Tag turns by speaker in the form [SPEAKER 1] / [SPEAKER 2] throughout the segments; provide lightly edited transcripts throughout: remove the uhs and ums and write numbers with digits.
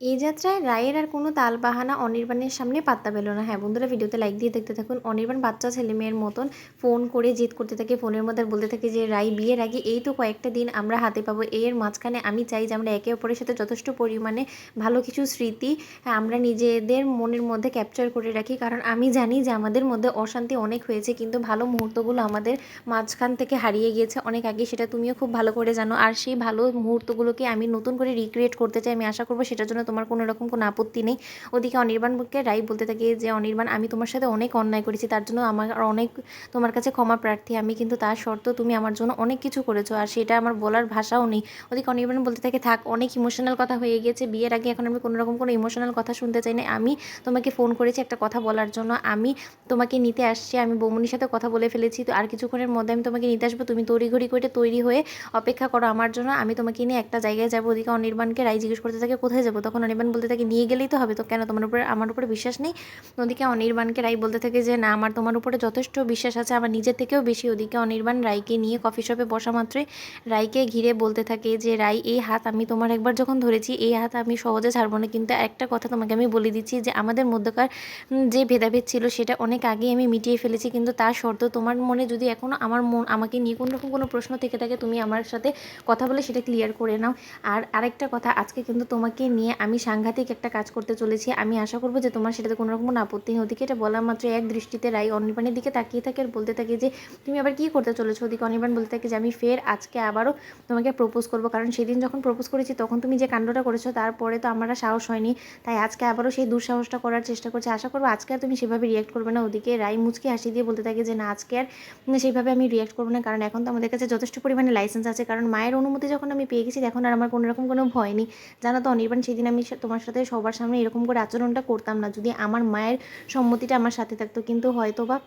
[SPEAKER 1] এই যাত্রায় রায়ের আর কোনো তালবাহানা অনির্বাণের সামনে পাত্তা পেল না। হ্যাঁ বন্ধুরা, ভিডিওতে লাইক দিয়ে দেখতে থাকুন। অনির্বাণ বাচ্চা ছেলে মেয়ের মতন ফোন করে জেদ করতে থাকে, ফোনের মধ্যে আর বলতে থাকে যে রাই বিয়ের আগে এই তো কয়েকটা দিন আমরা হাতে পাবো, এর মাঝখানে আমি চাই যে আমরা একে অপরের সাথে যথেষ্ট পরিমাণে ভালো কিছু স্মৃতি আমরা নিজেদের মনের মধ্যে ক্যাপচার করে রাখি। কারণ আমি জানি যে আমাদের মধ্যে অশান্তি অনেক হয়েছে, কিন্তু ভালো মুহূর্তগুলো আমাদের মাঝখান থেকে হারিয়ে গিয়েছে অনেক আগে, সেটা তুমিও খুব ভালো করে জানো। আর সেই ভালো মুহূর্তগুলোকে আমি নতুন করে রিক্রিয়েট করতে চাই। আমি আশা করবো সেটার জন্য তোমার কোনো রকম কোনো আপত্তি নেই। ওদিকে অনির্বাণকে রাই বলতে থাকে যে অনির্বাণ, আমি তোমার সাথে অনেক অন্যায় করেছি, তার জন্য আমার অনেক তোমার কাছে ক্ষমা প্রার্থী আমি, কিন্তু তার সত্ত্বেও তুমি আমার জন্য অনেক কিছু করেছো আর সেটা আমার বলার ভাষাও নেই। ওদিকে অনির্বাণ বলতে থাকে থাক, অনেক ইমোশনাল কথা হয়ে গিয়েছে বিয়ের আগে, এখন আমি কোনো রকম কোনো ইমোশনাল কথা শুনতে চাই না। আমি তোমাকে ফোন করেছি একটা কথা বলার জন্য, আমি তোমাকে নিতে আসছি, আমি বৌমনির সাথে কথা বলে ফেলেছি, তো আর কিছুক্ষণের মধ্যে আমি তোমাকে নিতে আসবো, তুমি তড়িঘড়ি করে তৈরি হয়ে অপেক্ষা করো আমার জন্য, আমি তোমাকে নিয়ে একটা জায়গায় যাবো। ওদিকে অনির্বাণকে রাই জিজ্ঞেস করতে থাকে কোথায় যাবো, তখন অনির্বাণ বলতে থাকে নিয়ে গেলেই তো হবে, তো কেন তোমার উপরে আমার উপরে বিশ্বাস নেই? ওদিকে অনির্বাণকে রাই বলতে থাকে যে না, আমার তোমার উপরে যথেষ্ট বিশ্বাস আছে, আমার নিজের থেকেও বেশি। ওদিকে অনির্বাণ রাইকে নিয়ে কফি শপে বসা মাত্রই রাইকে ঘিরে বলতে থাকে যে রাই, এই হাত আমি তোমার একবার যখন ধরেছি এই হাত আমি সহজে ছাড়বো না, কিন্তু একটা কথা তোমাকে আমি বলে দিচ্ছি যে আমাদের মধ্যকার যে ভেদাভেদ ছিল সেটা অনেক আগেই আমি মিটিয়ে ফেলেছি, কিন্তু তার শর্ত তোমার মনে যদি এখনও আমার আমাকে নিয়ে কোনো রকম কোনো প্রশ্ন থেকে থাকে, তুমি আমার সাথে কথা বলে সেটা ক্লিয়ার করে নাও। আর আরেকটা কথা, আজকে কিন্তু তোমাকে নিয়ে আমি সাংঘাতিক একটা কাজ করতে চলেছি, আমি আশা করবো যে তোমার সেটাতে কোনো রকম কোনো আপত্তি নেই। ওদিকে এটা বলা মাত্র এক দৃষ্টিতে রাই অনির্বাণের দিকে তাকিয়ে থাকে আর বলতে থাকে যে তুমি আবার কী করতে চলেছো? ওদিকে অনির্বাণ বলতে থাকে যে আমি ফের আজকে আবারও তোমাকে প্রপোজ করবো, কারণ সেদিন যখন প্রপোজ করেছি তখন তুমি যে কাণ্ডটা করেছো তারপরে তো আমার সাহস হয়নি, তাই আজকে আবারও সেই দুঃসাহসটা করার চেষ্টা করছি, আশা করবো আজকে আর তুমি সেভাবে রিয়াক্ট করবে না। ওদিকে রাই মুচকি হাসি দিয়ে বলতে থাকে যে না, আজকে আর সেইভাবে আমি রিয়াক্ট করবো না, কারণ এখন তো আমাদের কাছে যথেষ্ট পরিমাণে লাইসেন্স আছে, কারণ মায়ের অনুমতি যখন আমি পেয়ে গেছি এখন আর আমার কোনো রকম কোনো ভয় নেই। জানো তো অনির্বাণ, সেদিন আমি তোমার সাথে সবার সামনে এরকম করে আচরণটা করতাম না যদি আমার মায়ের সম্মতিটা আমার সাথে থাকতো, কিন্তু হয়তো বা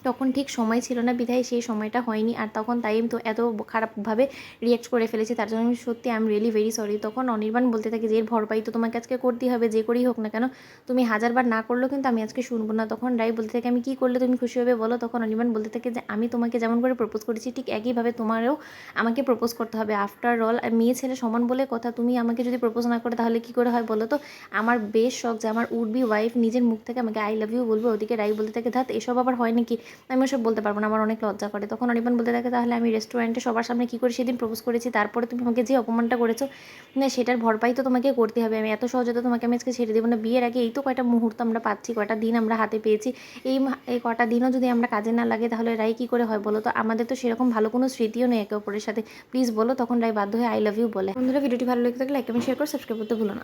[SPEAKER 1] তখন ঠিক সময় ছিল না বিধায় সেই সময়টা হয়নি, আর তখন তাই আমি তো এত খারাপভাবে রিয়াক্ট করে ফেলেছি, তার জন্য আমি সত্যি I am really very sorry. তখন অনির্বাণ বলতে থাকে যে এর ভরপাই তো তোমাকে আজকে করতেই হবে, যে করেই হোক না কেন, তুমি হাজারবার না করলেও কিন্তু আমি আজকে শুনবো না। তখন রাই বলতে থাকে আমি কী করলে তুমি খুশি হবে বলো? তখন অনির্বাণ বলতে থাকে যে আমি তোমাকে যেমন করে প্রপোজ করেছি ঠিক একইভাবে তোমারও আমাকে প্রপোজ করতে হবে। আফটার অল মেয়ে ছেলে সমান বলে কথা, তুমি আমাকে যদি প্রপোজ না করে তাহলে কী করে হয় বলো তো? আমার বেশ শখ যে আমার উড বি ওয়াইফ নিজের মুখ থেকে আমাকে আই লাভ ইউ বলবে। ওদিকে রাই বলতে থাকে ধাত, এসব আবার হয় নাকি? আমি ওসব বলতে পারবো না, আমার অনেক লজ্জা করে। তখন অনির্বাণ বলতে থাকে তাহলে আমি রেস্টুরেন্টে সবার সামনে কী করে সেদিন প্রপোজ করেছি, তারপরে তুমি আমাকে যে অপমানটা করেছো না সেটার ভরপাই তো তোমাকে করতে হবে, আমি এত সহজে তো তোমাকে আমি আজকে ছেড়ে দেবো না। বিয়ের আগে এই তো কয়টা মুহূর্ত আমরা পাচ্ছি, কয়টা দিন আমরা হাতে পেয়েছি, এই কটা দিনও যদি আমরা কাজে না লাগে তাহলে রাই কী করে হয় বলো তো? আমাদের তো সেরকম ভালো কোনো স্মৃতিও নেই একে অপরের সাথে, প্লিজ বলো। তখন রাই বাধ্য হয়ে আই লাভ ইউ বলে। বন্ধুরা, ভিডিওটি ভালো লেগে থাকলে লাইক কমেন্ট শেয়ার করে সাবস্ক্রাইব করতে ভুলো না।